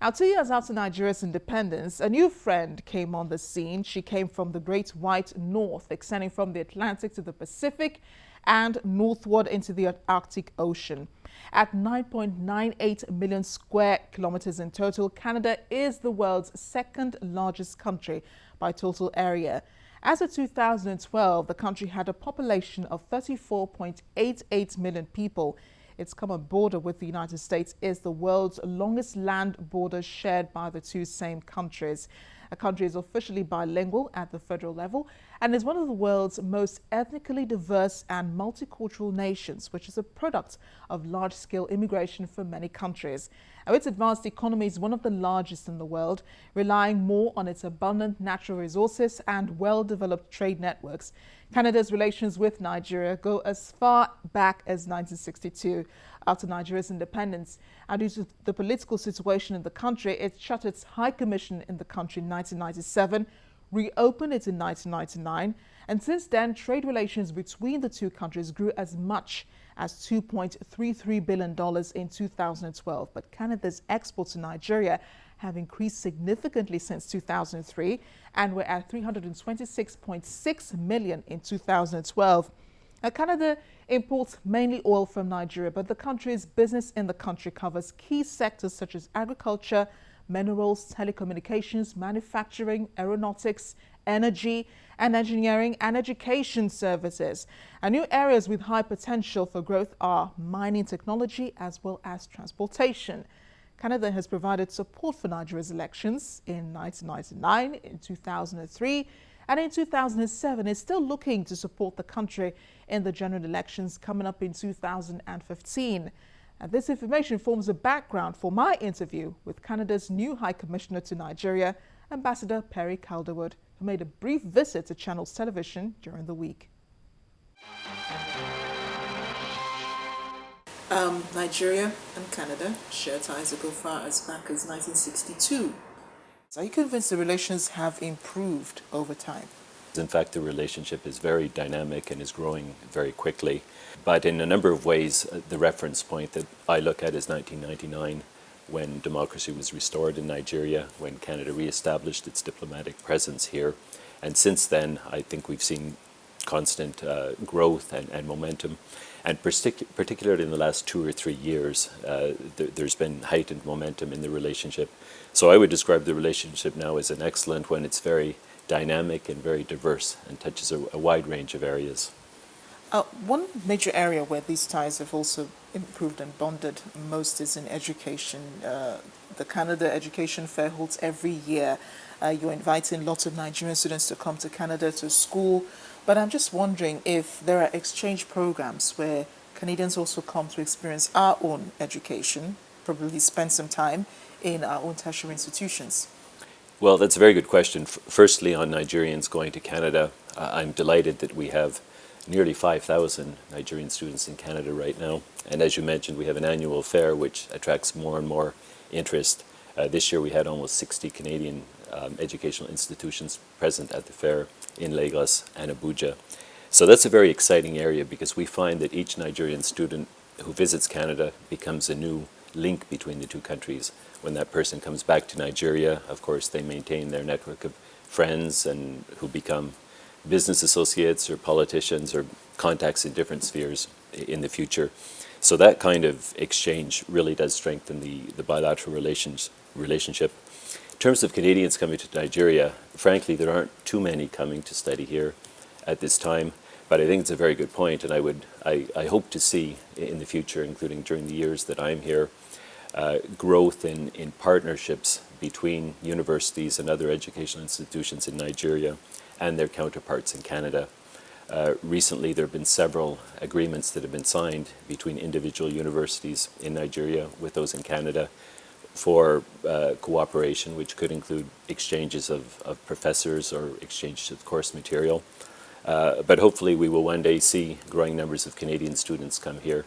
Now, 2 years after Nigeria's independence, a new friend came on the scene. She came from the Great White North, extending from the Atlantic to the Pacific and northward into the Arctic Ocean. At 9.98 million square kilometers in total, Canada is the world's second largest country by total area. As of 2012, the country had a population of 34.88 million people. Its common border with the United States is the world's longest land border shared by the two same countries. The country is officially bilingual at the federal level and is one of the world's most ethnically diverse and multicultural nations, which is a product of large-scale immigration from many countries. Now, its advanced economy is one of the largest in the world, relying more on its abundant natural resources and well-developed trade networks. Canada's relations with Nigeria go as far back as 1962. After Nigeria's independence, and due to the political situation in the country, it shut its High Commission in the country in 1997, reopened it in 1999, and since then, trade relations between the two countries grew as much as $2.33 billion in 2012. But Canada's exports to Nigeria have increased significantly since 2003 and were at $326.6 million in 2012. Now, Canada imports mainly oil from Nigeria, but the country's business in the country covers key sectors such as agriculture, minerals, telecommunications, manufacturing, aeronautics, energy and engineering, and education services. And new areas with high potential for growth are mining technology as well as transportation. Canada has provided support for Nigeria's elections in 1999, in 2003, and in 2007 is still looking to support the country in the general elections coming up in 2015. And this information forms a background for my interview with Canada's new High Commissioner to Nigeria, Ambassador Perry Calderwood, who made a brief visit to Channels Television during the week. Nigeria and Canada share ties that go far as back as 1962. Are you convinced the relations have improved over time? In fact, the relationship is very dynamic and is growing very quickly. But in a number of ways, the reference point that I look at is 1999, when democracy was restored in Nigeria, when Canada re-established its diplomatic presence here. And since then, I think we've seen constant growth and momentum. And particularly in the last 2 or 3 years, there's been heightened momentum in the relationship. So I would describe the relationship now as an excellent one. It's very dynamic and very diverse and touches a wide range of areas. One major area where these ties have also improved and bonded most is in education. The Canada Education Fair holds every year. You're inviting lots of Nigerian students to come to Canada to school. But I'm just wondering if there are exchange programs where Canadians also come to experience our own education, probably spend some time in our own tertiary institutions. Well, that's a very good question. Firstly, on Nigerians going to Canada, I'm delighted that we have nearly 5,000 Nigerian students in Canada right now. And as you mentioned, we have an annual fair which attracts more and more interest. This year we had almost 60 Canadian educational institutions present at the fair in Lagos and Abuja. So that's a very exciting area because we find that each Nigerian student who visits Canada becomes a new link between the two countries. When that person comes back to Nigeria, of course, they maintain their network of friends and who become business associates or politicians or contacts in different spheres in the future. So that kind of exchange really does strengthen the bilateral relationship. In terms of Canadians coming to Nigeria, frankly, there aren't too many coming to study here at this time, but I think it's a very good point, and I hope to see in the future, including during the years that I'm here, growth in partnerships between universities and other educational institutions in Nigeria and their counterparts in Canada. Recently, there have been several agreements that have been signed between individual universities in Nigeria with those in Canada for cooperation, which could include exchanges of professors or exchanges of course material. But hopefully we will one day see growing numbers of Canadian students come here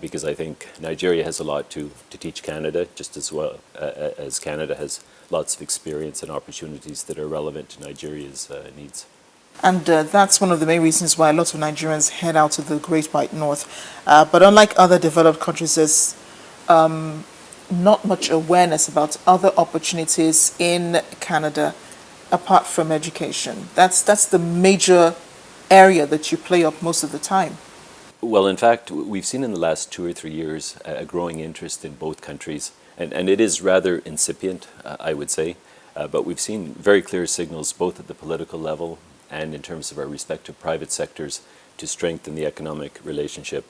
because I think Nigeria has a lot to teach Canada, just as well as Canada has lots of experience and opportunities that are relevant to Nigeria's needs. And that's one of the main reasons why a lot of Nigerians head out to the Great White North. But unlike other developed countries, there's not much awareness about other opportunities in Canada apart from education. That's the major area that you play up most of the time. Well, in fact, we've seen in the last 2 or 3 years a growing interest in both countries, and it is rather incipient, I would say, but we've seen very clear signals both at the political level and in terms of our respective private sectors to strengthen the economic relationship.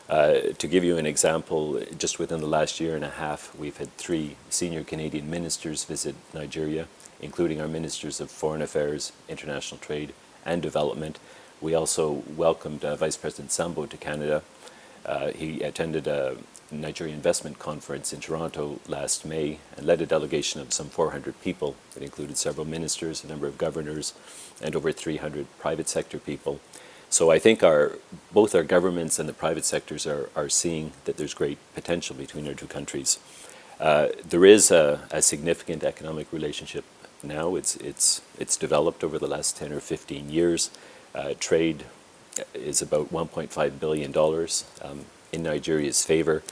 To give you an example, just within the last year and a half, we've had 3 senior Canadian ministers visit Nigeria, including our ministers of Foreign Affairs, International Trade, and Development. We also welcomed Vice President Sambo to Canada. He attended a Nigeria Investment Conference in Toronto last May and led a delegation of some 400 people. It included several ministers, a number of governors, and over 300 private sector people. So I think both our governments and the private sectors are seeing that there's great potential between our two countries. There is a significant economic relationship now. It's developed over the last 10 or 15 years. Trade is about $1.5 billion in Nigeria's favor,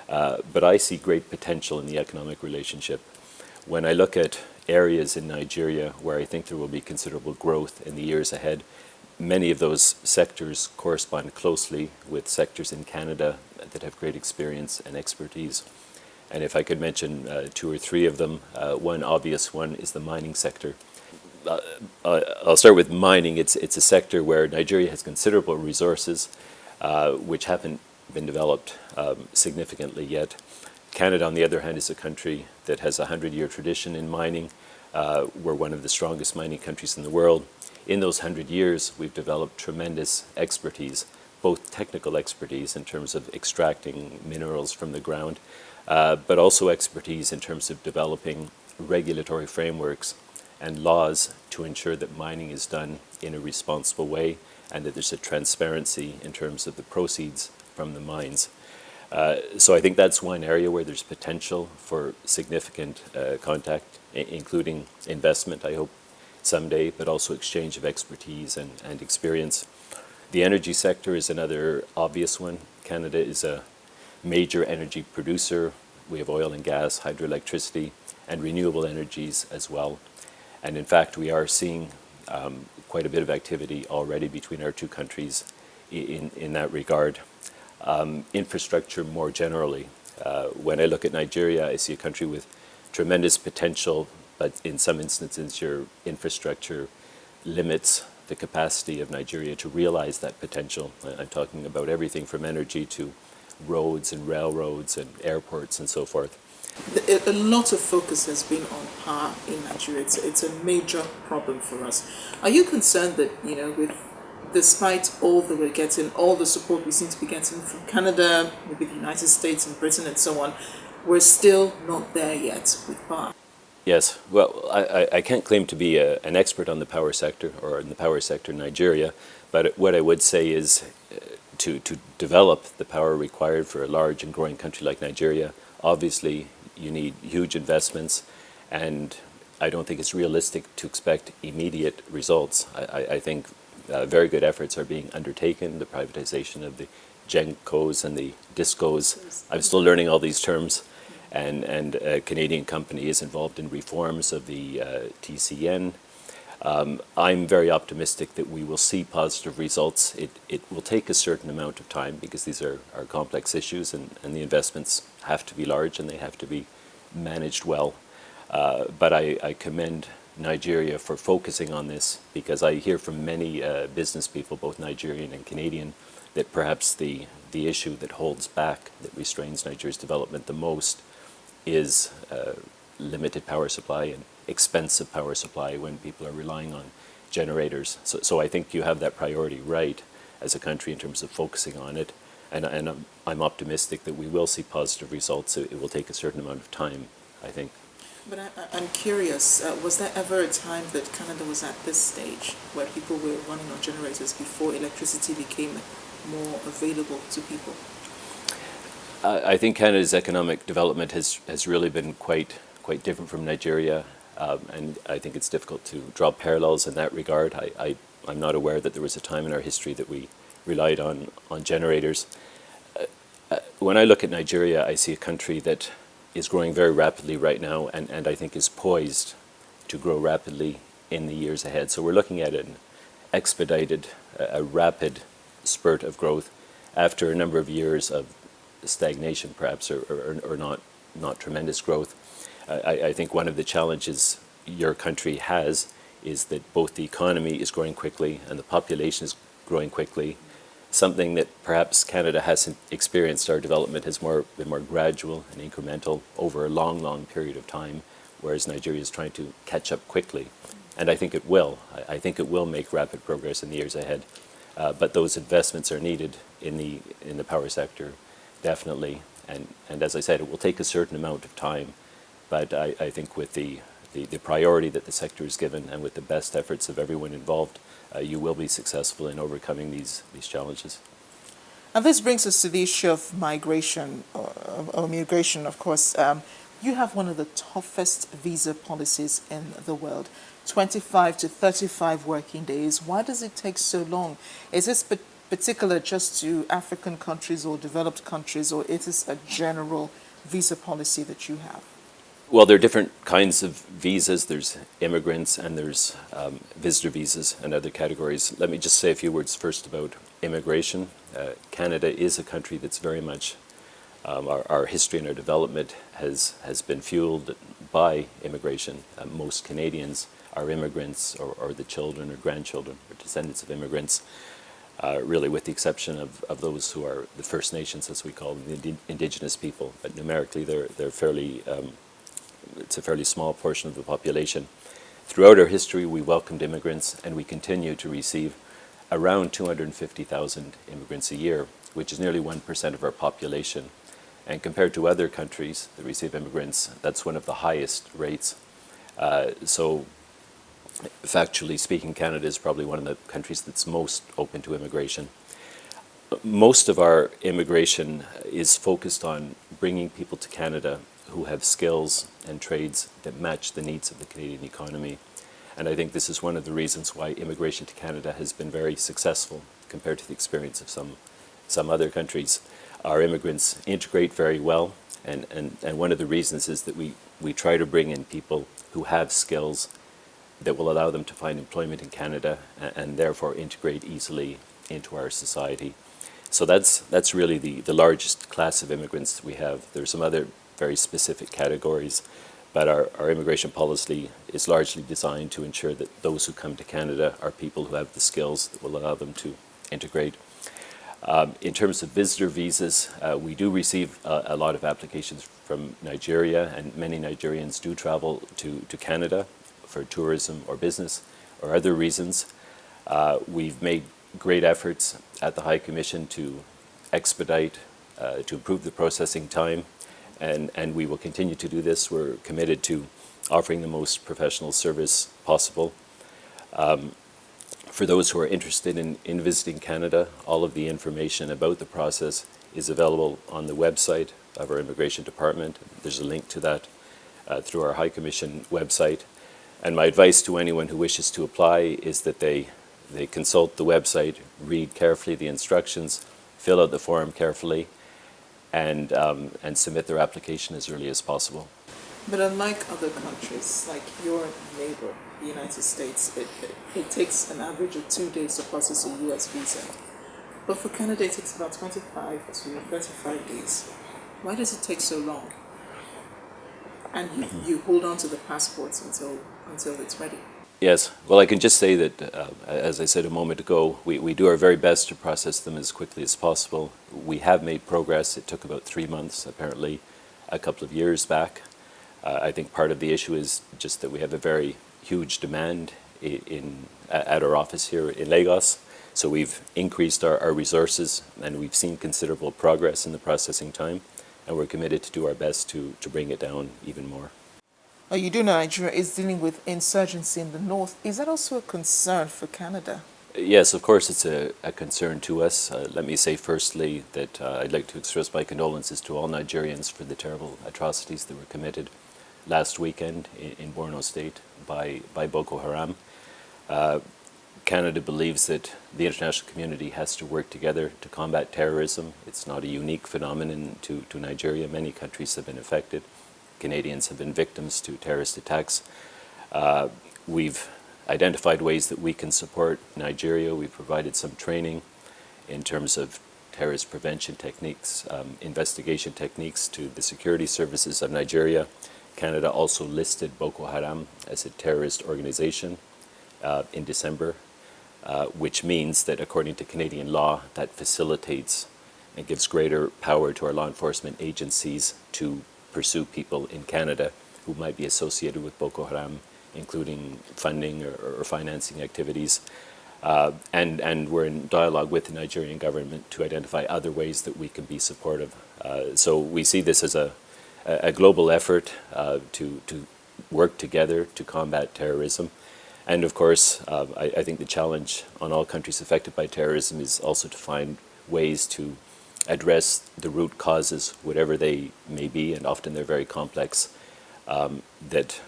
but I see great potential in the economic relationship. When I look at areas in Nigeria where I think there will be considerable growth in the years ahead, many of those sectors correspond closely with sectors in Canada that have great experience and expertise. And if I could mention 2 or 3 of them, one obvious one is the mining sector. I'll start with mining. It's a sector where Nigeria has considerable resources which haven't been developed significantly yet. Canada, on the other hand, is a country that has a 100-year tradition in mining. We're one of the strongest mining countries in the world. In those 100 years, we've developed tremendous expertise, both technical expertise in terms of extracting minerals from the ground, but also expertise in terms of developing regulatory frameworks and laws to ensure that mining is done in a responsible way and that there's a transparency in terms of the proceeds from the mines. So I think that's one area where there's potential for significant contact, including investment, I hope, someday, but also exchange of expertise and experience. The energy sector is another obvious one. Canada is a major energy producer. We have oil and gas, hydroelectricity, and renewable energies as well. And in fact, we are seeing quite a bit of activity already between our two countries in that regard. Infrastructure more generally. When I look at Nigeria, I see a country with tremendous potential, but in some instances your infrastructure limits the capacity of Nigeria to realize that potential. I'm talking about everything from energy to roads and railroads and airports and so forth. A lot of focus has been on power in Nigeria. It's a major problem for us. Are you concerned that, despite all that we're getting, all the support we seem to be getting from Canada, maybe the United States and Britain and so on, we're still not there yet with power? Yes, well, I can't claim to be an expert on the power sector or in the power sector in Nigeria, but what I would say is to develop the power required for a large and growing country like Nigeria, obviously you need huge investments, and I don't think it's realistic to expect immediate results. I think very good efforts are being undertaken, the privatization of the GENCOs and the DISCOs. I'm still learning all these terms. And a Canadian company is involved in reforms of the TCN. I'm very optimistic that we will see positive results. It will take a certain amount of time because these are complex issues and the investments have to be large and they have to be managed well. But I commend Nigeria for focusing on this because I hear from many business people, both Nigerian and Canadian, that perhaps the issue that holds back, that restrains Nigeria's development the most is limited power supply and expensive power supply when people are relying on generators. So I think you have that priority right as a country in terms of focusing on it. And I'm optimistic that we will see positive results. It will take a certain amount of time, I think. But I'm curious, was there ever a time that Canada was at this stage where people were running on generators before electricity became more available to people? I think Canada's economic development has really been quite different from Nigeria, and I think it's difficult to draw parallels in that regard. I'm not aware that there was a time in our history that we relied on generators. When I look at Nigeria, I see a country that is growing very rapidly right now, and I think is poised to grow rapidly in the years ahead. So we're looking at an expedited, a rapid spurt of growth after a number of years of stagnation, perhaps, or not tremendous growth. I think one of the challenges your country has is that both the economy is growing quickly and the population is growing quickly. Something that perhaps Canada hasn't experienced. Our development has been more gradual and incremental over a long period of time, whereas Nigeria is trying to catch up quickly. And I think it will. I think it will make rapid progress in the years ahead. But those investments are needed in the power sector, definitely. And as I said, it will take a certain amount of time. But I think with the priority that the sector is given and with the best efforts of everyone involved, you will be successful in overcoming these challenges. And this brings us to the issue of migration, or migration, of course. You have one of the toughest visa policies in the world, 25 to 35 working days. Why does it take so long? Is this particular just to African countries or developed countries, or it is a general visa policy that you have? Well, there are different kinds of visas. There's immigrants and there's visitor visas and other categories. Let me just say a few words first about immigration. Canada is a country that's very much, our history and our development has been fueled by immigration. Most Canadians are immigrants or the children or grandchildren or descendants of immigrants, really with the exception of those who are the First Nations, as we call them, the indigenous people. But numerically, they're fairly it's a fairly small portion of the population. Throughout our history, we welcomed immigrants, and we continue to receive around 250,000 immigrants a year, which is nearly 1% of our population. And compared to other countries that receive immigrants, that's one of the highest rates. So factually speaking, Canada is probably one of the countries that's most open to immigration. Most of our immigration is focused on bringing people to Canada who have skills and trades that match the needs of the Canadian economy. And I think this is one of the reasons why immigration to Canada has been very successful compared to the experience of some other countries. Our immigrants integrate very well, and one of the reasons is that we try to bring in people who have skills that will allow them to find employment in Canada and therefore integrate easily into our society. So that's really the largest class of immigrants that we have. There are some other very specific categories, but our immigration policy is largely designed to ensure that those who come to Canada are people who have the skills that will allow them to integrate. In terms of visitor visas, we do receive a lot of applications from Nigeria, and many Nigerians do travel to Canada for tourism or business or other reasons. We've made great efforts at the High Commission to expedite, to improve the processing time, and we will continue to do this. We're committed to offering the most professional service possible. For those who are interested in visiting Canada, all of the information about the process is available on the website of our Immigration Department. There's a link to that through our High Commission website. And my advice to anyone who wishes to apply is that they consult the website, read carefully the instructions, fill out the form carefully, and submit their application as early as possible. But unlike other countries, like your neighbor, the United States, it takes an average of 2 days to process a U.S. visa. But for Canada, it takes about 25 to 35 days. Why does it take so long? And you hold on to the passports until it's ready. Yes, well, I can just say that, as I said a moment ago, we do our very best to process them as quickly as possible. We have made progress. It took about 3 months, apparently, a couple of years back. I think part of the issue is just that we have a very huge demand at our office here in Lagos. So we've increased our resources, and we've seen considerable progress in the processing time, and we're committed to do our best to bring it down even more. You do know Nigeria is dealing with insurgency in the north. Is that also a concern for Canada? Yes, of course it's a concern to us. Let me say firstly that I'd like to express my condolences to all Nigerians for the terrible atrocities that were committed last weekend in Borno State by Boko Haram. Canada believes that the international community has to work together to combat terrorism. It's not a unique phenomenon to Nigeria. Many countries have been affected. Canadians have been victims to terrorist attacks. We've identified ways that we can support Nigeria. We've provided some training in terms of terrorist prevention techniques, investigation techniques to the security services of Nigeria. Canada also listed Boko Haram as a terrorist organization in December, which means that according to Canadian law, that facilitates and gives greater power to our law enforcement agencies to pursue people in Canada who might be associated with Boko Haram, including funding or financing activities. And we're in dialogue with the Nigerian government to identify other ways that we can be supportive. So we see this as a global effort to work together to combat terrorism. And of course, I think the challenge on all countries affected by terrorism is also to find ways to address the root causes, whatever they may be, and often they're very complex, that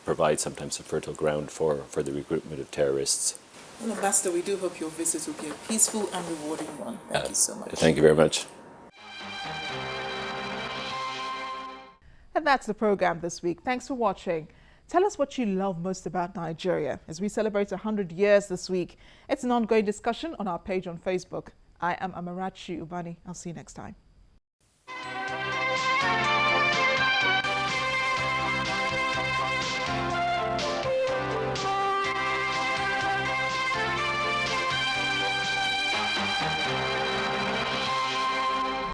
provide sometimes a fertile ground for the recruitment of terrorists. Well, Ambassador, we do hope your visit will be a peaceful and rewarding one. Thank you so much. Thank you very much. And that's the program this week. Thanks for watching. Tell us what you love most about Nigeria. As we celebrate 100 years this week, it's an ongoing discussion on our page on Facebook. I am Amarachi Ubani. I'll see you next time.